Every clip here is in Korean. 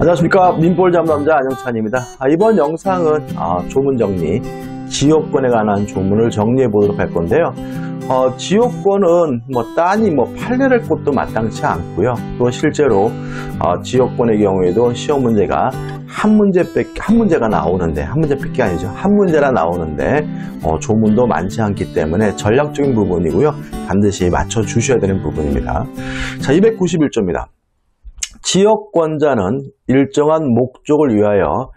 안녕하십니까. 민볼 잡남자 안영찬입니다. 이번 영상은 조문 정리, 지역권에 관한 조문을 정리해 보도록 할 건데요. 지역권은 땅이 팔려갈 곳도 마땅치 않고요. 또 실제로 지역권의 경우에도 시험 문제가 한 문제가 나오는데, 한 문제밖에 아니죠. 한 문제라 나오는데 조문도 많지 않기 때문에 전략적인 부분이고요. 반드시 맞춰 주셔야 되는 부분입니다. 자, 291조입니다. 지역권자는 일정한 목적을 위하여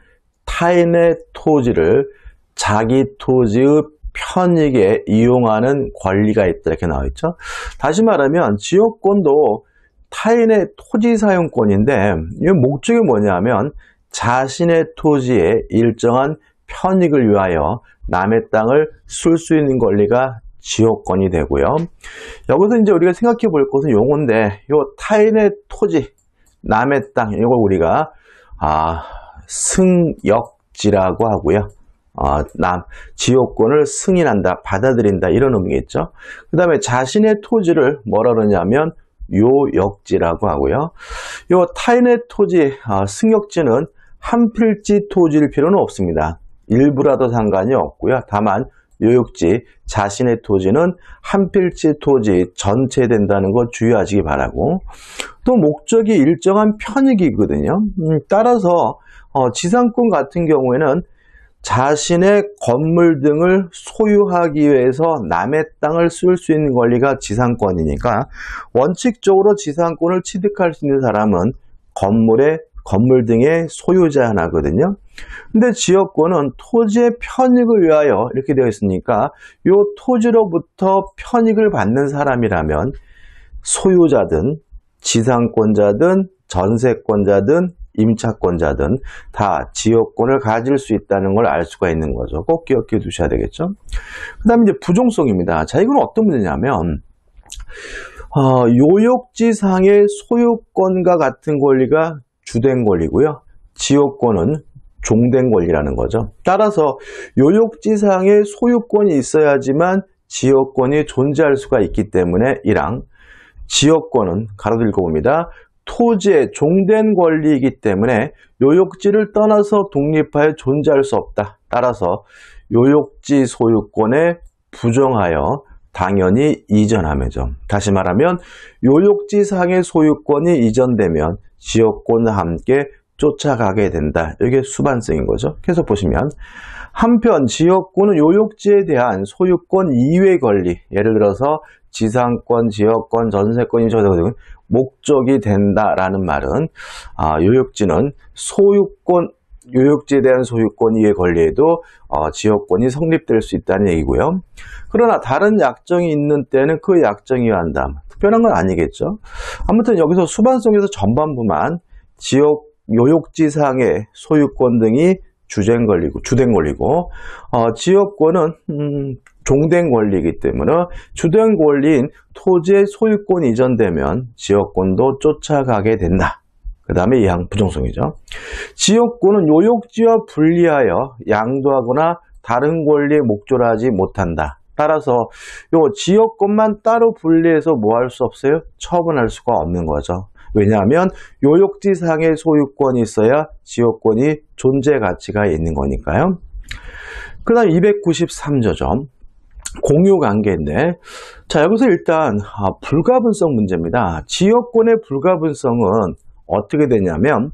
타인의 토지를 자기 토지의 편익에 이용하는 권리가 있다, 이렇게 나와 있죠. 다시 말하면 지역권도 타인의 토지 사용권인데, 이 목적이 뭐냐면 자신의 토지에 일정한 편익을 위하여 남의 땅을 쓸 수 있는 권리가 지역권이 되고요. 여기서 이제 우리가 생각해 볼 것은 용어인데, 이 타인의 토지, 남의 땅, 이걸 우리가 승역지라고 하고요. 지역권을 승인한다, 받아들인다, 이런 의미겠죠. 그 다음에 자신의 토지를 뭐라 그러냐면 요역지라고 하고요. 요 타인의 토지, 승역지는 한 필지 토지일 필요는 없습니다. 일부라도 상관이 없고요. 다만 요역지, 자신의 토지는 한 필지 토지 전체 된다는 거 주의하시기 바라고, 또 목적이 일정한 편익이거든요. 따라서 지상권 같은 경우에는 자신의 건물 등을 소유하기 위해서 남의 땅을 쓸 수 있는 권리가 지상권이니까 원칙적으로 지상권을 취득할 수 있는 사람은 건물 등의 소유자 하나거든요. 근데 지역권은 토지의 편익을 위하여 이렇게 되어 있으니까 이 토지로부터 편익을 받는 사람이라면 소유자든 지상권자든 전세권자든 임차권자든 다 지역권을 가질 수 있다는 걸 알 수가 있는 거죠. 꼭 기억해 두셔야 되겠죠. 그 다음에 이제 부종성입니다. 자, 이건 어떤 문제냐면 요역지상의 소유권과 같은 권리가 주된 권리고요. 지역권은 종된 권리라는 거죠. 따라서 요역지상의 소유권이 있어야지만 지역권이 존재할 수가 있기 때문에 이랑 지역권은 가로도 읽어봅니다. 토지의 종된 권리이기 때문에 요역지를 떠나서 독립하여 존재할 수 없다. 따라서 요역지 소유권에 부정하여 당연히 이전함이죠. 다시 말하면 요역지상의 소유권이 이전되면 지역권과 함께 쫓아가게 된다. 이게 수반성인 거죠. 계속 보시면 한편 지역권은 요역지에 대한 소유권 이외의 권리, 예를 들어서 지상권, 지역권, 전세권, 임차권 등 목적이 된다라는 말은 요역지는 요역지에 대한 소유권 이외의 권리에도 지역권이 성립될 수 있다는 얘기고요. 그러나 다른 약정이 있는 때는 그 약정에 의한다. 특별한 건 아니겠죠. 아무튼 여기서 수반성에서 전반부만 요역지상의 소유권 등이 주된 권리고 지역권은 종된 권리이기 때문에 주된 권리인 토지의 소유권이 이전되면 지역권도 쫓아가게 된다. 그 다음에 이항 부정성이죠. 지역권은 요역지와 분리하여 양도하거나 다른 권리에 목조하지 못한다. 따라서 요 지역권만 따로 분리해서 뭐 할 수 없어요? 처분할 수가 없는 거죠. 왜냐하면 요역지상의 소유권이 있어야 지역권이 존재 가치가 있는 거니까요. 그 다음 293조죠. 공유관계인데, 자, 여기서 일단 불가분성 문제입니다. 지역권의 불가분성은 어떻게 되냐면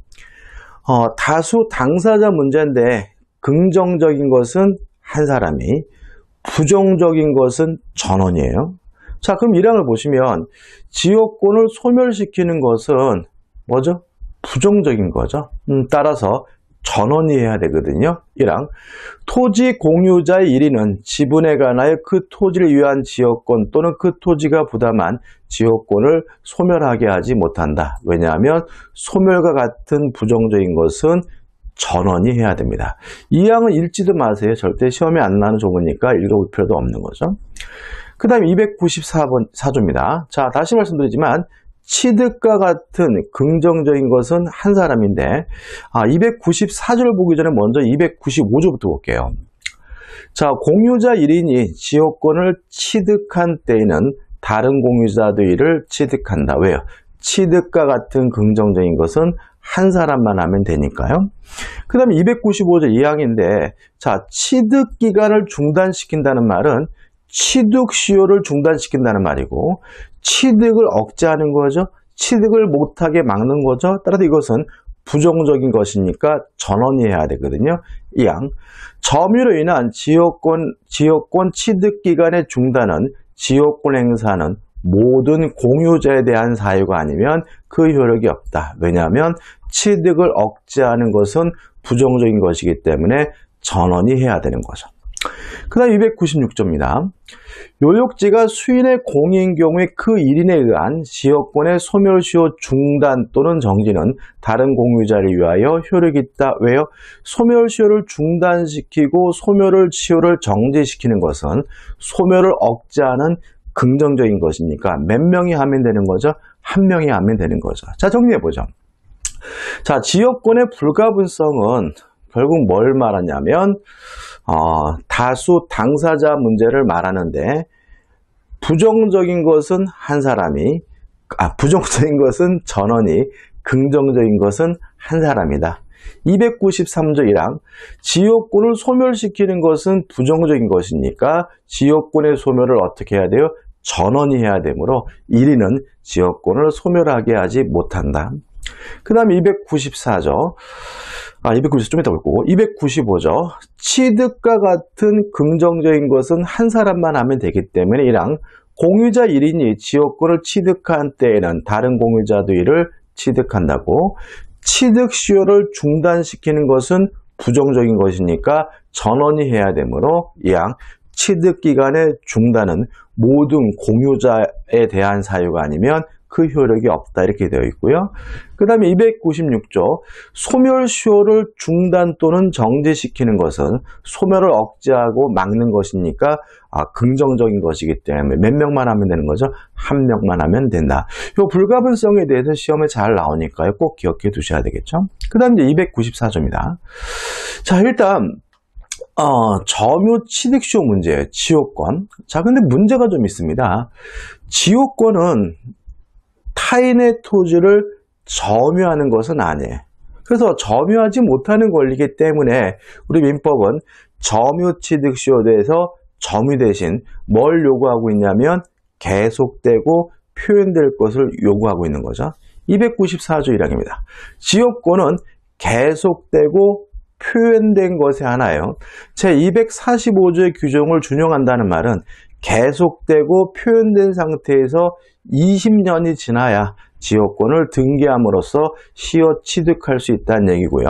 다수 당사자 문제인데 긍정적인 것은 한 사람이, 부정적인 것은 전원이에요. 자, 그럼 1항을 보시면 지역권을 소멸시키는 것은 뭐죠? 부정적인 거죠. 따라서 전원이 해야 되거든요. 1항. 토지 공유자의 1위는 지분에 관하여 그 토지를 위한 지역권 또는 그 토지가 부담한 지역권을 소멸하게 하지 못한다. 왜냐하면 소멸과 같은 부정적인 것은 전원이 해야 됩니다. 2항은 읽지도 마세요. 절대 시험에 안 나는 조문이니까 읽어볼 필요도 없는 거죠. 그 다음에 294조입니다. 자, 다시 말씀드리지만 취득과 같은 긍정적인 것은 한 사람인데 294조를 보기 전에 먼저 295조부터 볼게요. 자, 공유자 1인이 지역권을 취득한 때에는 다른 공유자도 이를 취득한다. 왜요? 취득과 같은 긍정적인 것은 한 사람만 하면 되니까요. 그 다음에 295조 2항인데, 자, 취득기간을 중단시킨다는 말은 취득 수요를 중단시킨다는 말이고, 취득을 억제하는 거죠. 취득을 못하게 막는 거죠. 따라서 이것은 부정적인 것이니까 전원이 해야 되거든요. 이 항. 점유로 인한 지역권 취득기간의 중단은 지역권 행사는 모든 공유자에 대한 사유가 아니면 그 효력이 없다. 왜냐하면 취득을 억제하는 것은 부정적인 것이기 때문에 전원이 해야 되는 거죠. 그 다음 296조입니다. 요역지가 수인의 공의인 경우에 그 1인에 의한 지역권의 소멸시효 중단 또는 정지는 다른 공유자를 위하여 효력이 있다. 왜요? 소멸시효를 중단시키고 소멸시효를 정지시키는 것은 소멸을 억제하는 긍정적인 것이니까 몇 명이 하면 되는 거죠? 한 명이 하면 되는 거죠. 자, 정리해보죠. 자, 지역권의 불가분성은 결국 뭘 말하냐면 다수 당사자 문제를 말하는데 부정적인 것은 한 사람이, 부정적인 것은 전원이, 긍정적인 것은 한 사람이다. 293조 1항 지역권을 소멸시키는 것은 부정적인 것이니까 지역권의 소멸을 어떻게 해야 돼요? 전원이 해야 되므로 1인은 지역권을 소멸하게 하지 못한다. 그 다음에 294조 294 좀 이따 볼 거고 295조 취득과 같은 긍정적인 것은 한 사람만 하면 되기 때문에 1항 공유자 1인이 지역권을 취득한 때에는 다른 공유자도 이를 취득한다고. 취득 수요를 중단시키는 것은 부정적인 것이니까 전원이 해야 되므로 2항 취득기간의 중단은 모든 공유자에 대한 사유가 아니면 그 효력이 없다 이렇게 되어 있고요. 그 다음에 296조 소멸시효를 중단 또는 정지시키는 것은 소멸을 억제하고 막는 것이니까 긍정적인 것이기 때문에 몇 명만 하면 되는 거죠? 한 명만 하면 된다. 이 불가분성에 대해서 시험에 잘 나오니까요. 꼭 기억해 두셔야 되겠죠. 그 다음 이제 294조입니다. 자, 일단 점유 취득시효 문제예요. 지역권. 자, 근데 문제가 좀 있습니다. 지역권은 타인의 토지를 점유하는 것은 아니에요. 그래서 점유하지 못하는 권리이기 때문에 우리 민법은 점유 취득시효에 대해서 점유 대신 뭘 요구하고 있냐면 계속되고 표현될 것을 요구하고 있는 거죠. 294조 1항입니다. 지역권은 계속되고 표현된 것에 하나예요. 제245조의 규정을 준용한다는 말은 계속되고 표현된 상태에서 20년이 지나야 지역권을 등기함으로써 시효 취득할 수 있다는 얘기고요.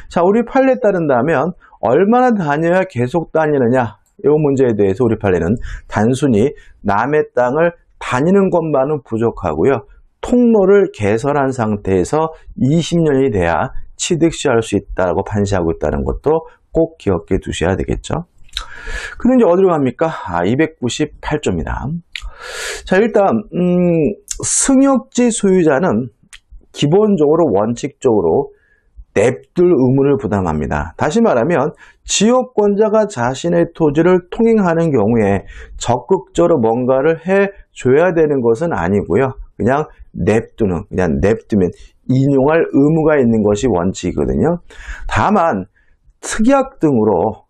자, 우리 판례에 따른다면 얼마나 다녀야 계속 다니느냐? 이 문제에 대해서 우리 판례는 단순히 남의 땅을 다니는 것만은 부족하고요. 통로를 개설한 상태에서 20년이 돼야 취득 시효할 수 있다고 판시하고 있다는 것도 꼭 기억해 두셔야 되겠죠. 그럼 이제 어디로 갑니까? 298조입니다. 자, 일단 승역지 소유자는 기본적으로 원칙적으로 냅둘 의무를 부담합니다. 다시 말하면 지역권자가 자신의 토지를 통행하는 경우에 적극적으로 뭔가를 해줘야 되는 것은 아니고요. 그냥 냅두면 인용할 의무가 있는 것이 원칙이거든요. 다만 특약 등으로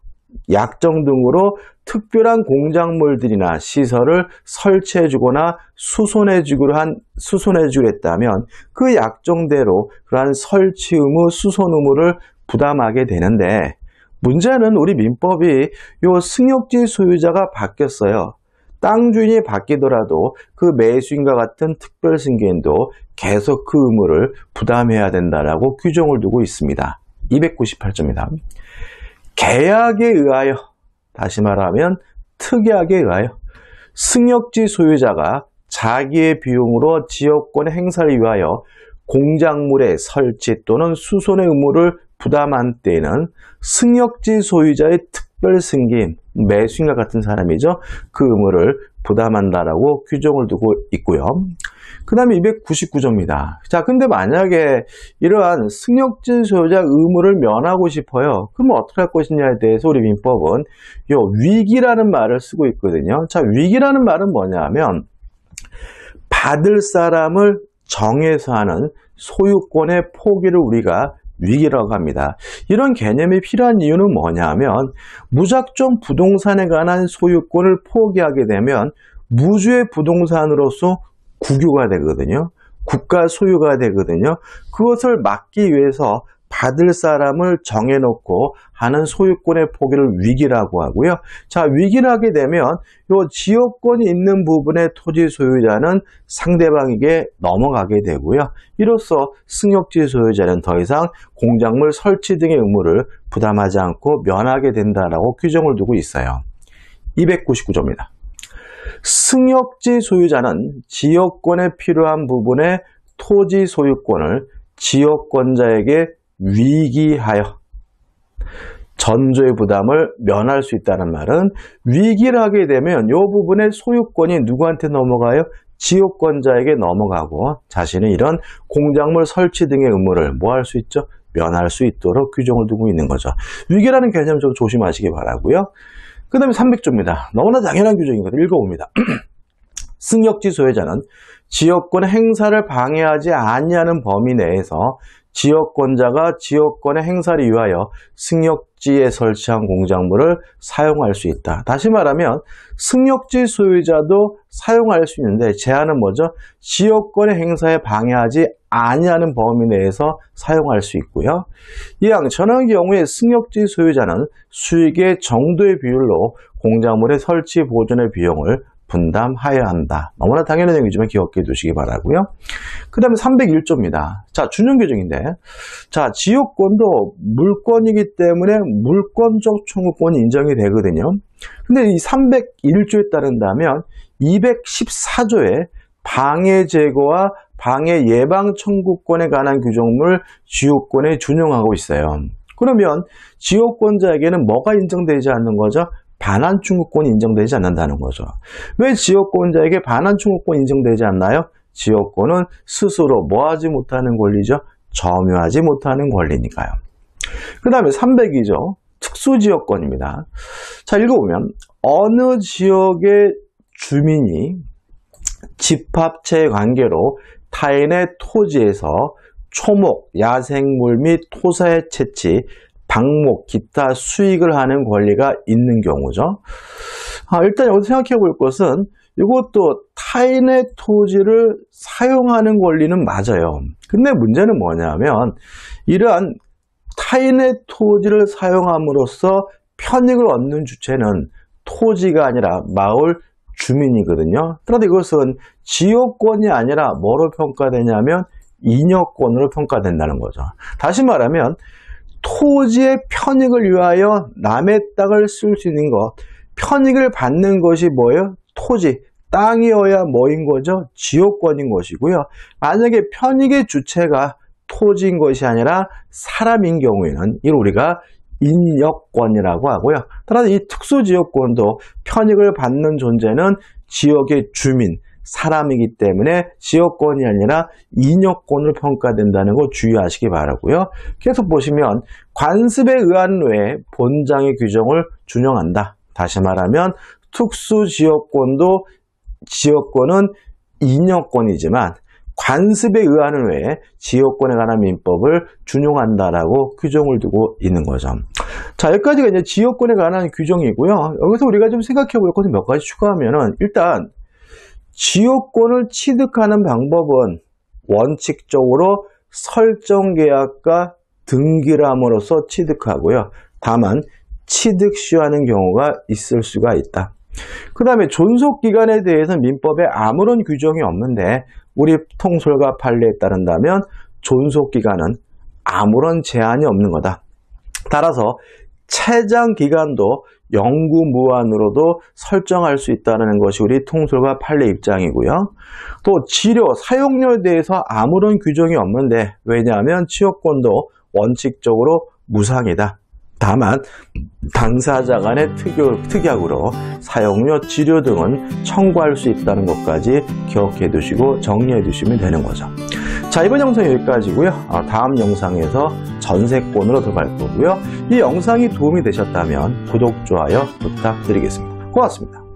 약정 등으로 특별한 공작물들이나 시설을 설치해주거나 수손해주기로 했다면 그 약정대로 그러한 설치 의무, 수손 의무를 부담하게 되는데 문제는 우리 민법이 요 승역지 소유자가 바뀌었어요. 땅 주인이 바뀌더라도 그 매수인과 같은 특별 승계인도 계속 그 의무를 부담해야 된다라고 규정을 두고 있습니다. 298조입니다. 계약에 의하여, 다시 말하면 특약에 의하여 승역지 소유자가 자기의 비용으로 지역권의 행사를 위하여 공작물의 설치 또는 수손의 의무를 부담한 때에는 승역지 소유자의 특별 승계인, 매수인과 같은 사람이죠. 그 의무를 부담한다라고 규정을 두고 있고요. 그 다음에 299조입니다. 자, 근데 만약에 이러한 승역지 소유자 의무를 면하고 싶어요. 그러면 어떻게 할 것이냐에 대해서 우리 민법은 요 위기라는 말을 쓰고 있거든요. 자, 위기라는 말은 뭐냐면 받을 사람을 정해서 하는 소유권의 포기를 우리가 위기라고 합니다. 이런 개념이 필요한 이유는 뭐냐면 무작정 부동산에 관한 소유권을 포기하게 되면 무주의 부동산으로서 국유가 되거든요. 국가 소유가 되거든요. 그것을 막기 위해서 받을 사람을 정해놓고 하는 소유권의 포기를 위기라고 하고요. 자, 위기를 하게 되면 이 지역권이 있는 부분의 토지 소유자는 상대방에게 넘어가게 되고요. 이로써 승역지 소유자는 더 이상 공작물 설치 등의 의무를 부담하지 않고 면하게 된다라고 규정을 두고 있어요. 299조입니다. 승역지 소유자는 지역권에 필요한 부분의 토지 소유권을 지역권자에게 위기하여 전조의 부담을 면할 수 있다는 말은 위기를 하게 되면 이 부분의 소유권이 누구한테 넘어가요? 지역권자에게 넘어가고 자신은 이런 공작물 설치 등의 의무를 뭐 할 수 있죠? 면할 수 있도록 규정을 두고 있는 거죠. 위기라는 개념 좀 조심하시기 바라고요. 그 다음에 300조입니다. 너무나 당연한 규정이거든요. 읽어봅니다. 승역지 소유자는 지역권 행사를 방해하지 아니하는 범위 내에서 지역권자가 지역권의 행사를 위하여 승역지에 설치한 공작물을 사용할 수 있다. 다시 말하면 승역지 소유자도 사용할 수 있는데 제한은 뭐죠? 지역권의 행사에 방해하지 아니하는 범위 내에서 사용할 수 있고요. 이왕 전의 경우에 승역지 소유자는 수익의 정도의 비율로 공작물의 설치 보존의 비용을 분담하여야 한다. 너무나 당연한 얘기지만 기억해 두시기 바라고요. 그 다음에 301조입니다. 자, 준용 규정인데, 자, 지역권도 물권이기 때문에 물권적 청구권이 인정이 되거든요. 근데 이 301조에 따른다면 214조에 방해 제거와 방해 예방 청구권에 관한 규정을 지역권에 준용하고 있어요. 그러면 지역권자에게는 뭐가 인정되지 않는 거죠? 반환 청구권이 인정되지 않는다는 거죠. 왜 지역권자에게 반환 청구권이 인정되지 않나요? 지역권은 스스로 뭐하지 못하는 권리죠? 점유하지 못하는 권리니까요. 그 다음에 302조 특수지역권입니다. 자, 읽어보면 어느 지역의 주민이 집합체 관계로 타인의 토지에서 초목, 야생물 및 토사의 채취, 방목, 기타 수익을 하는 권리가 있는 경우죠. 일단 여기서 생각해 볼 것은 이것도 타인의 토지를 사용하는 권리는 맞아요. 근데 문제는 뭐냐면 이러한 타인의 토지를 사용함으로써 편익을 얻는 주체는 토지가 아니라 마을 주민이거든요. 그런데 이것은 지역권이 아니라 뭐로 평가되냐면 인여권으로 평가된다는 거죠. 다시 말하면 토지의 편익을 위하여 남의 땅을 쓸 수 있는 것, 편익을 받는 것이 뭐예요? 토지, 땅이어야 뭐인 거죠? 지역권인 것이고요. 만약에 편익의 주체가 토지인 것이 아니라 사람인 경우에는 이걸 우리가 인여권이라고 하고요. 따라서 이 특수지역권도 편익을 받는 존재는 지역의 주민, 사람이기 때문에 지역권이 아니라 인여권으로 평가된다는 거 주의하시기 바라고요. 계속 보시면 관습에 의한 외에 본장의 규정을 준용한다. 다시 말하면 특수지역권도 지역권은 인여권이지만 관습에 의한 외에 지역권에 관한 민법을 준용한다라고 규정을 두고 있는 거죠. 자, 여기까지가 이제 지역권에 관한 규정이고요. 여기서 우리가 좀 생각해 볼 것은 몇 가지 추가하면은 일단 지역권을 취득하는 방법은 원칙적으로 설정계약과 등기함으로써 취득하고요. 다만 취득 시효하는 경우가 있을 수가 있다. 그 다음에 존속기간에 대해서 민법에 아무런 규정이 없는데 우리 통솔과 판례에 따른다면 존속기간은 아무런 제한이 없는 거다. 따라서 채장기간도 영구무한으로도 설정할 수 있다는 것이 우리 통솔과 판례 입장이고요. 또 치료, 사용료에 대해서 아무런 규정이 없는데 왜냐하면 지역권도 원칙적으로 무상이다. 다만 당사자 간의 특약으로 사용료, 치료 등은 청구할 수 있다는 것까지 기억해 두시고 정리해 두시면 되는 거죠. 자, 이번 영상 여기까지고요. 다음 영상에서 전세권으로 들어갈 거고요. 이 영상이 도움이 되셨다면 구독, 좋아요 부탁드리겠습니다. 고맙습니다.